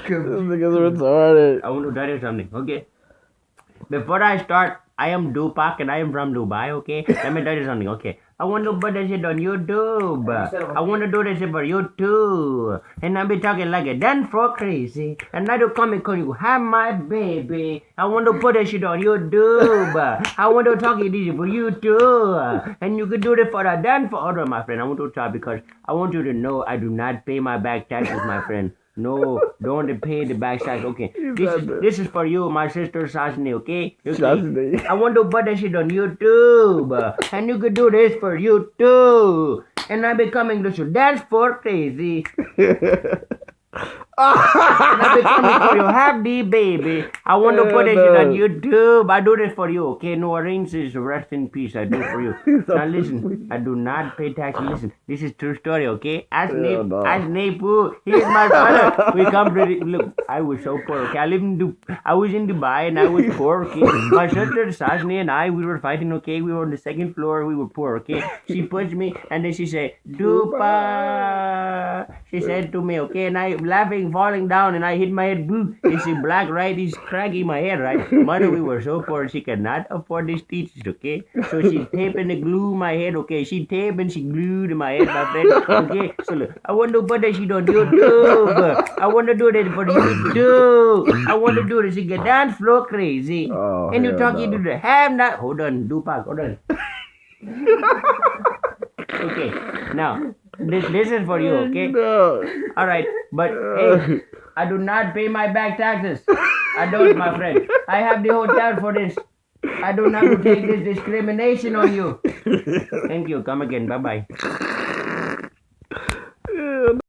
Niggas retarded. I want to tell you something, okay? Before I start, I am Dupac and I am from Dubai, okay? Let me tell you something, okay? I want to put this shit on YouTube. I want to do this shit for you too. And I be talking like a dance for crazy. And I do come and call you, have my baby. I want to put this shit on YouTube. I want to talk it easy for you too. And you could do this for a dance for other, my friend. I want to talk because I want you to know I do not pay my back taxes, my friend. No, don't pay the back tax. Okay, this is for you, my sister Sasni. Okay, I want to put that shit on YouTube, and you could do this for you too. And I'm becoming to dance for crazy. And I'm becoming for your happy baby. I want to put this shit on YouTube. I do this for you. Okay, no arranges. Rest in peace. I do it for you. Now listen, I do not pay tax. Listen, this is true story. Okay, ask Nepu. He is my father. We come to look. I was so poor. Okay, I was in Dubai and I was poor. Okay, my sister Sajni and I, we were fighting. Okay, we were on the second floor. We were poor. Okay, she pushed me and then she said, "Dupa." She said to me, okay, and I laughing, falling down, and I hit my head. Boo! Is she black, right? He's cracking my head, right? Mother, we were so poor, she could not afford these stitches, okay? So she taped and glue my head, okay? She taped and she glued my head, my friend, okay? So look, I want to put that shit on YouTube. I want to do that for you too. I want to do this. You get dance floor crazy. Oh, and you talking to the have not. Hold on, Dupac, hold on. Okay, now. This is for you, okay? No. Alright, but hey, I do not pay my back taxes. I don't, my friend. I have the hotel for this. I do not take this discrimination on you. Thank you. Come again. Bye-bye.